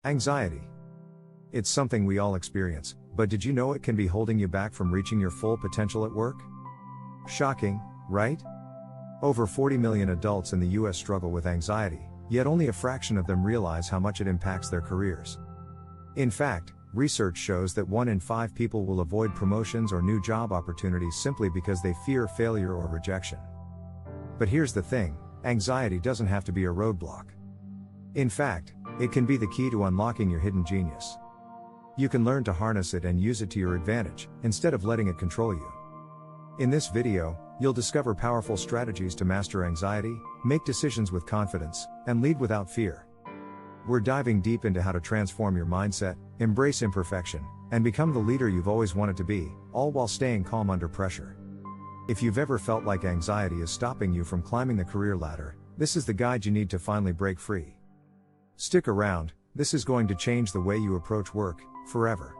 Anxiety. It's something we all experience, but did you know it can be holding you back from reaching your full potential at work? Shocking, right? Over 40 million adults in the US struggle with anxiety, yet only a fraction of them realize how much it impacts their careers. In fact, research shows that 1 in 5 people will avoid promotions or new job opportunities simply because they fear failure or rejection. But here's the thing, anxiety doesn't have to be a roadblock. In fact, it can be the key to unlocking your hidden genius. You can learn to harness it and use it to your advantage, instead of letting it control you. In this video, you'll discover powerful strategies to master anxiety, make decisions with confidence, and lead without fear. We're diving deep into how to transform your mindset, embrace imperfection, and become the leader you've always wanted to be, all while staying calm under pressure. If you've ever felt like anxiety is stopping you from climbing the career ladder, this is the guide you need to finally break free. Stick around, this is going to change the way you approach work, forever.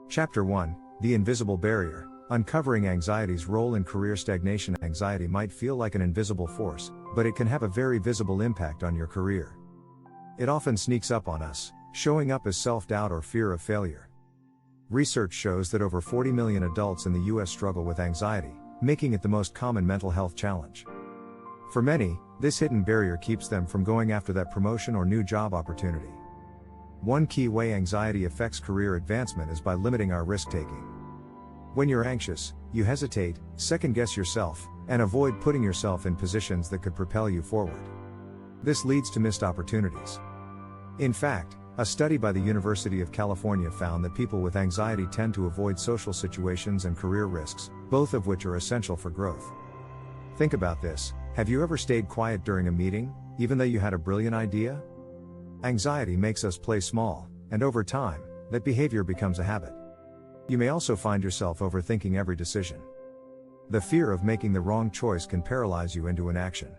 Chapter 1, The Invisible Barrier, Uncovering Anxiety's Role in Career Stagnation. Anxiety might feel like an invisible force, but it can have a very visible impact on your career. It often sneaks up on us, showing up as self-doubt or fear of failure. Research shows that over 40 million adults in the US struggle with anxiety, making it the most common mental health challenge. For many, this hidden barrier keeps them from going after that promotion or new job opportunity. One key way anxiety affects career advancement is by limiting our risk-taking. When you're anxious, you hesitate, second-guess yourself, and avoid putting yourself in positions that could propel you forward. This leads to missed opportunities. In fact, a study by the University of California found that people with anxiety tend to avoid social situations and career risks, both of which are essential for growth. Think about this. Have you ever stayed quiet during a meeting, even though you had a brilliant idea? Anxiety makes us play small, and over time, that behavior becomes a habit. You may also find yourself overthinking every decision. The fear of making the wrong choice can paralyze you into inaction.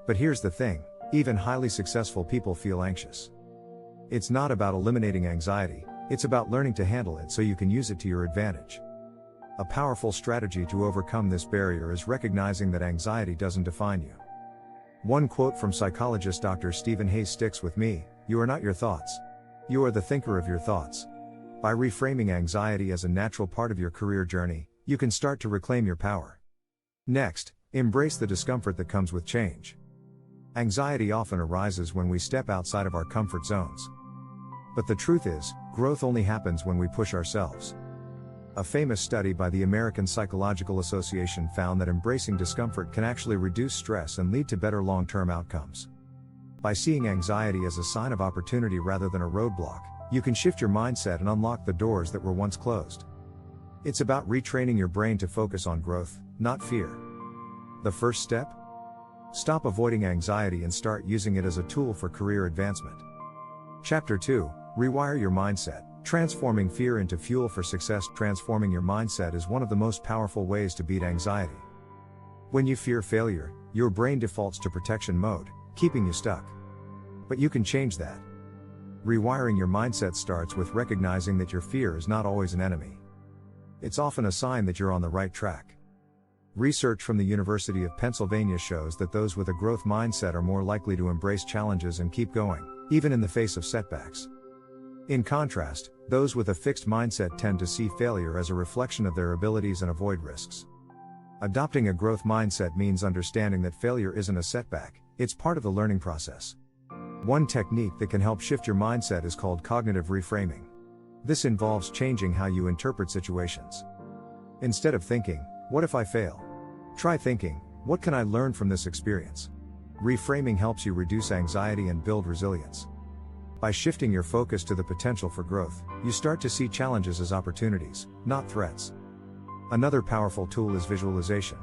But here's the thing, even highly successful people feel anxious. It's not about eliminating anxiety, it's about learning to handle it so you can use it to your advantage. A powerful strategy to overcome this barrier is recognizing that anxiety doesn't define you. One quote from psychologist Dr. Stephen Hayes sticks with me: "You are not your thoughts. You are the thinker of your thoughts." By reframing anxiety as a natural part of your career journey, you can start to reclaim your power. Next, embrace the discomfort that comes with change. Anxiety often arises when we step outside of our comfort zones. But the truth is, growth only happens when we push ourselves. A famous study by the American Psychological Association found that embracing discomfort can actually reduce stress and lead to better long-term outcomes. By seeing anxiety as a sign of opportunity rather than a roadblock, you can shift your mindset and unlock the doors that were once closed. It's about retraining your brain to focus on growth, not fear. The first step? Stop avoiding anxiety and start using it as a tool for career advancement. Chapter 2, Rewire Your Mindset. Transforming fear into fuel for success. Transforming your mindset is one of the most powerful ways to beat anxiety. When you fear failure, your brain defaults to protection mode, keeping you stuck. But you can change that. Rewiring your mindset starts with recognizing that your fear is not always an enemy. It's often a sign that you're on the right track. Research from the University of Pennsylvania shows that those with a growth mindset are more likely to embrace challenges and keep going, even in the face of setbacks. In contrast, those with a fixed mindset tend to see failure as a reflection of their abilities and avoid risks. Adopting a growth mindset means understanding that failure isn't a setback, it's part of the learning process. One technique that can help shift your mindset is called cognitive reframing. This involves changing how you interpret situations. Instead of thinking, "What if I fail?" try thinking, "What can I learn from this experience?" Reframing helps you reduce anxiety and build resilience. By shifting your focus to the potential for growth, you start to see challenges as opportunities, not threats. Another powerful tool is visualization.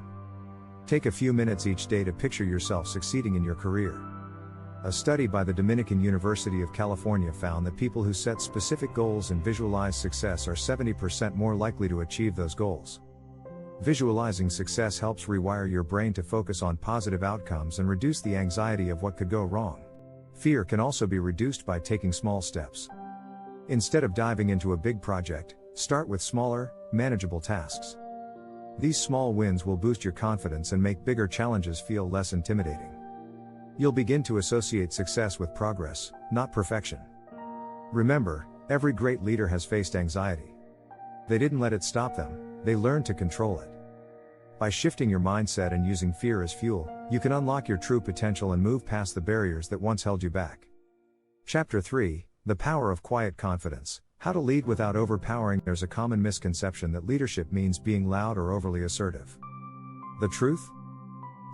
Take a few minutes each day to picture yourself succeeding in your career. A study by the Dominican University of California found that people who set specific goals and visualize success are 70% more likely to achieve those goals. Visualizing success helps rewire your brain to focus on positive outcomes and reduce the anxiety of what could go wrong. Fear can also be reduced by taking small steps. Instead of diving into a big project, start with smaller, manageable tasks. These small wins will boost your confidence and make bigger challenges feel less intimidating. You'll begin to associate success with progress, not perfection. Remember, every great leader has faced anxiety. They didn't let it stop them, they learned to control it. By shifting your mindset and using fear as fuel, you can unlock your true potential and move past the barriers that once held you back. Chapter 3, The Power of Quiet Confidence. How to lead without overpowering. There's a common misconception that leadership means being loud or overly assertive. The truth?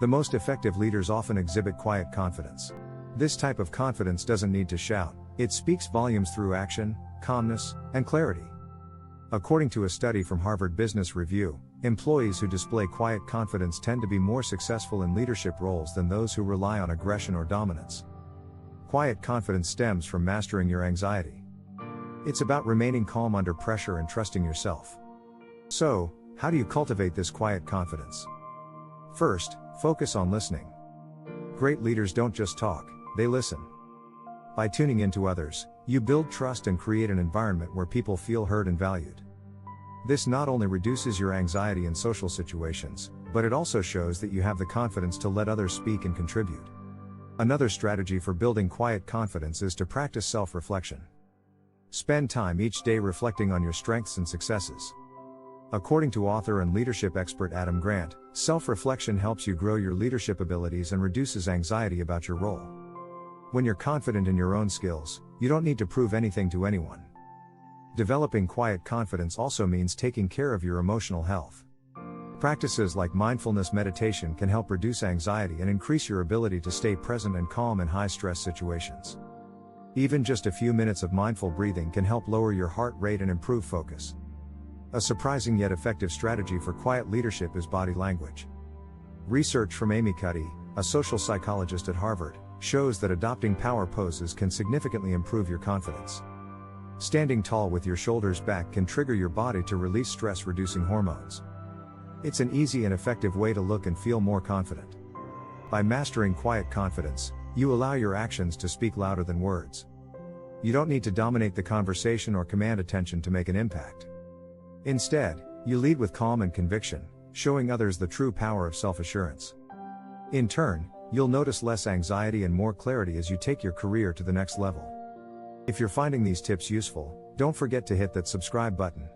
The most effective leaders often exhibit quiet confidence. This type of confidence doesn't need to shout, it speaks volumes through action, calmness, and clarity. According to a study from Harvard Business Review, employees who display quiet confidence tend to be more successful in leadership roles than those who rely on aggression or dominance. Quiet confidence stems from mastering your anxiety. It's about remaining calm under pressure and trusting yourself. So, how do you cultivate this quiet confidence? First, focus on listening. Great leaders don't just talk, they listen. By tuning into others, you build trust and create an environment where people feel heard and valued. This not only reduces your anxiety in social situations, but it also shows that you have the confidence to let others speak and contribute. Another strategy for building quiet confidence is to practice self-reflection. Spend time each day reflecting on your strengths and successes. According to author and leadership expert Adam Grant, self-reflection helps you grow your leadership abilities and reduces anxiety about your role. When you're confident in your own skills, you don't need to prove anything to anyone. Developing quiet confidence also means taking care of your emotional health. Practices like mindfulness meditation can help reduce anxiety and increase your ability to stay present and calm in high-stress situations. Even just a few minutes of mindful breathing can help lower your heart rate and improve focus. A surprising yet effective strategy for quiet leadership is body language. Research from Amy Cuddy, a social psychologist at Harvard, shows that adopting power poses can significantly improve your confidence. Standing tall with your shoulders back can trigger your body to release stress-reducing hormones. It's an easy and effective way to look and feel more confident. By mastering quiet confidence, you allow your actions to speak louder than words. You don't need to dominate the conversation or command attention to make an impact. Instead, you lead with calm and conviction, showing others the true power of self-assurance. In turn, you'll notice less anxiety and more clarity as you take your career to the next level. If you're finding these tips useful, don't forget to hit that subscribe button.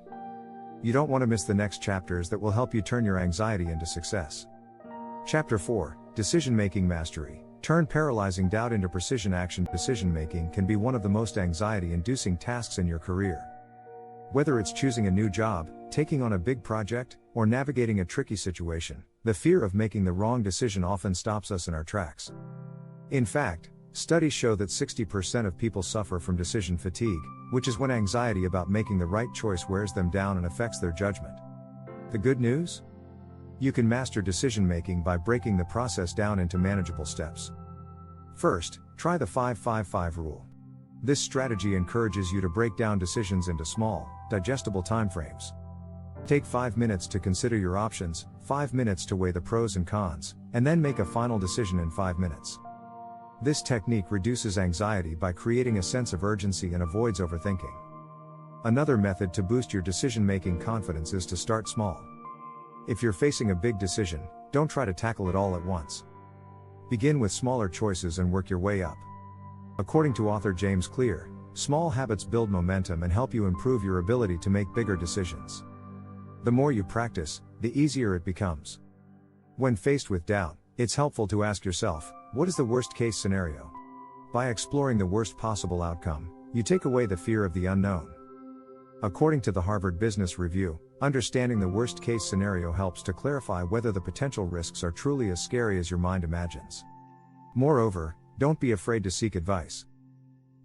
You don't want to miss the next chapters that will help you turn your anxiety into success. Chapter 4, Decision-Making Mastery. Turn paralyzing doubt into precision action. Decision-making can be one of the most anxiety-inducing tasks in your career. Whether it's choosing a new job, taking on a big project, or navigating a tricky situation, the fear of making the wrong decision often stops us in our tracks. In fact, studies show that 60% of people suffer from decision fatigue, which is when anxiety about making the right choice wears them down and affects their judgment. The good news? You can master decision-making by breaking the process down into manageable steps. First, try the 5-5-5 rule. This strategy encourages you to break down decisions into small, digestible timeframes. Take 5 minutes to consider your options, 5 minutes to weigh the pros and cons, and then make a final decision in 5 minutes. This technique reduces anxiety by creating a sense of urgency and avoids overthinking. Another method to boost your decision-making confidence is to start small. If you're facing a big decision, don't try to tackle it all at once. Begin with smaller choices and work your way up. According to author James Clear, small habits build momentum and help you improve your ability to make bigger decisions. The more you practice, the easier it becomes. When faced with doubt, it's helpful to ask yourself, what is the worst-case scenario? By exploring the worst possible outcome, you take away the fear of the unknown. According to the Harvard Business Review, understanding the worst-case scenario helps to clarify whether the potential risks are truly as scary as your mind imagines. Moreover, don't be afraid to seek advice.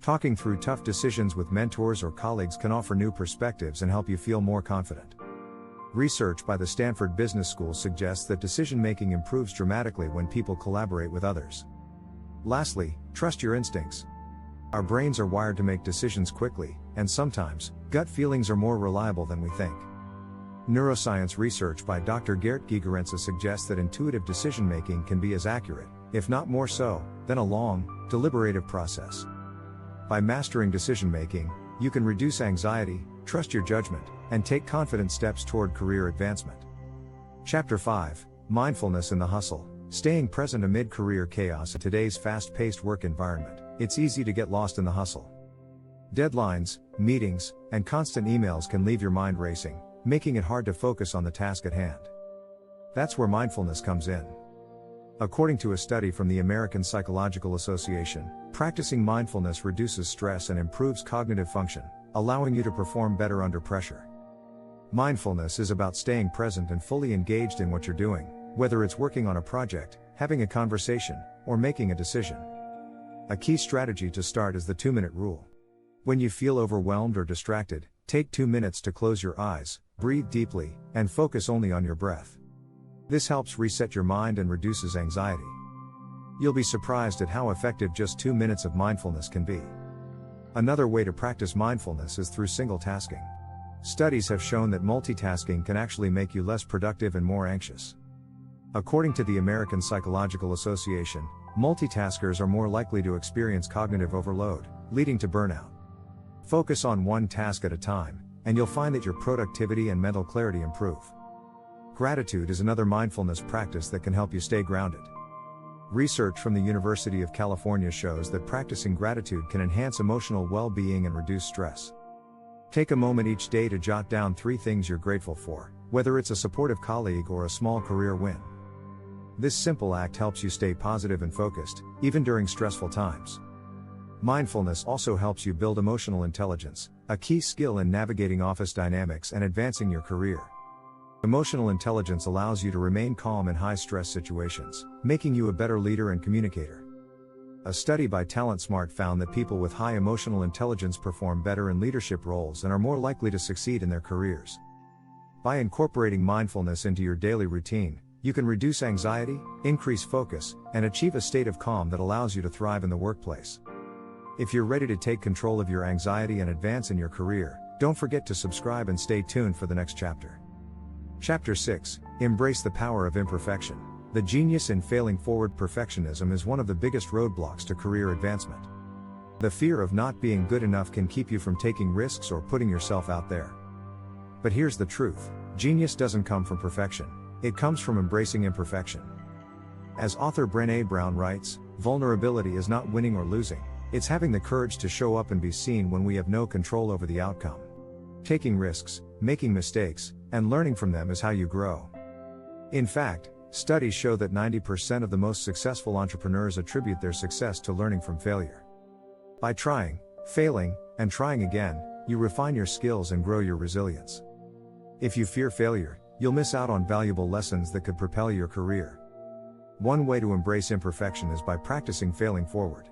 Talking through tough decisions with mentors or colleagues can offer new perspectives and help you feel more confident. Research by the Stanford Business School suggests that decision-making improves dramatically when people collaborate with others. Lastly, trust your instincts. Our brains are wired to make decisions quickly, and sometimes, gut feelings are more reliable than we think. Neuroscience research by Dr. Gert Gigerense suggests that intuitive decision-making can be as accurate, if not more so, than a long, deliberative process. By mastering decision-making, you can reduce anxiety, trust your judgment, and take confident steps toward career advancement. Chapter 5, Mindfulness in the Hustle. Staying present amid career chaos. In today's fast-paced work environment, it's easy to get lost in the hustle. Deadlines, meetings, and constant emails can leave your mind racing, making it hard to focus on the task at hand. That's where mindfulness comes in. According to a study from the American Psychological Association, practicing mindfulness reduces stress and improves cognitive function, allowing you to perform better under pressure. Mindfulness is about staying present and fully engaged in what you're doing, whether it's working on a project, having a conversation, or making a decision. A key strategy to start is the 2-minute rule. When you feel overwhelmed or distracted, take 2 minutes to close your eyes, breathe deeply, and focus only on your breath. This helps reset your mind and reduces anxiety. You'll be surprised at how effective just 2 minutes of mindfulness can be. Another way to practice mindfulness is through single tasking. Studies have shown that multitasking can actually make you less productive and more anxious. According to the American Psychological Association, multitaskers are more likely to experience cognitive overload, leading to burnout. Focus on one task at a time, and you'll find that your productivity and mental clarity improve. Gratitude is another mindfulness practice that can help you stay grounded. Research from the University of California shows that practicing gratitude can enhance emotional well-being and reduce stress. Take a moment each day to jot down 3 things you're grateful for, whether it's a supportive colleague or a small career win. This simple act helps you stay positive and focused, even during stressful times. Mindfulness also helps you build emotional intelligence, a key skill in navigating office dynamics and advancing your career. Emotional intelligence allows you to remain calm in high-stress situations, making you a better leader and communicator. A study by TalentSmart found that people with high emotional intelligence perform better in leadership roles and are more likely to succeed in their careers. By incorporating mindfulness into your daily routine, you can reduce anxiety, increase focus, and achieve a state of calm that allows you to thrive in the workplace. If you're ready to take control of your anxiety and advance in your career, don't forget to subscribe and stay tuned for the next chapter. Chapter 6: Embrace the Power of Imperfection. The genius in failing forward. Perfectionism is one of the biggest roadblocks to career advancement. The fear of not being good enough can keep you from taking risks or putting yourself out there. But here's the truth: genius doesn't come from perfection, it comes from embracing imperfection. As author Brené Brown writes, vulnerability is not winning or losing, it's having the courage to show up and be seen when we have no control over the outcome. Taking risks, making mistakes, and learning from them is how you grow. In fact, studies show that 90% of the most successful entrepreneurs attribute their success to learning from failure. By trying, failing, and trying again, you refine your skills and grow your resilience. If you fear failure, you'll miss out on valuable lessons that could propel your career. One way to embrace imperfection is by practicing failing forward.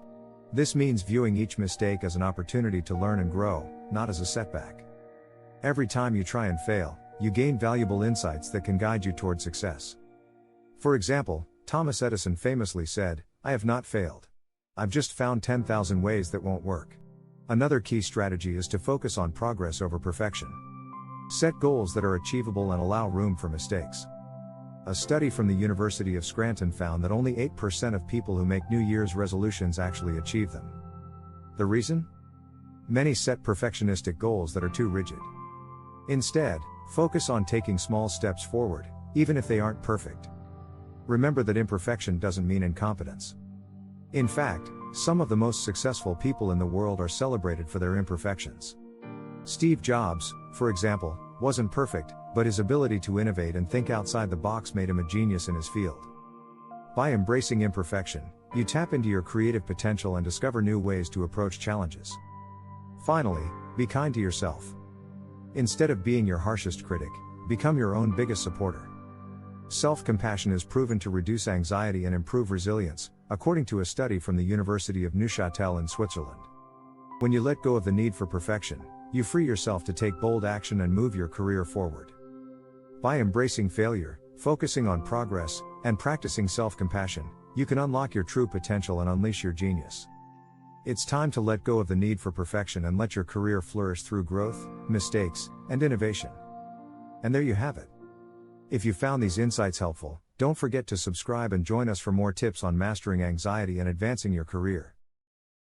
This means viewing each mistake as an opportunity to learn and grow, not as a setback. Every time you try and fail, you gain valuable insights that can guide you toward success. For example, Thomas Edison famously said, "I have not failed. I've just found 10,000 ways that won't work." Another key strategy is to focus on progress over perfection. Set goals that are achievable and allow room for mistakes. A study from the University of Scranton found that only 8% of people who make New Year's resolutions actually achieve them. The reason? Many set perfectionistic goals that are too rigid. Instead, focus on taking small steps forward, even if they aren't perfect. Remember that imperfection doesn't mean incompetence. In fact, some of the most successful people in the world are celebrated for their imperfections. Steve Jobs, for example, wasn't perfect, but his ability to innovate and think outside the box made him a genius in his field. By embracing imperfection, you tap into your creative potential and discover new ways to approach challenges. Finally, be kind to yourself. Instead of being your harshest critic, become your own biggest supporter. Self-compassion is proven to reduce anxiety and improve resilience, according to a study from the University of Neuchâtel in Switzerland. When you let go of the need for perfection, you free yourself to take bold action and move your career forward. By embracing failure, focusing on progress, and practicing self-compassion, you can unlock your true potential and unleash your genius. It's time to let go of the need for perfection and let your career flourish through growth, mistakes, and innovation. And there you have it. If you found these insights helpful, don't forget to subscribe and join us for more tips on mastering anxiety and advancing your career.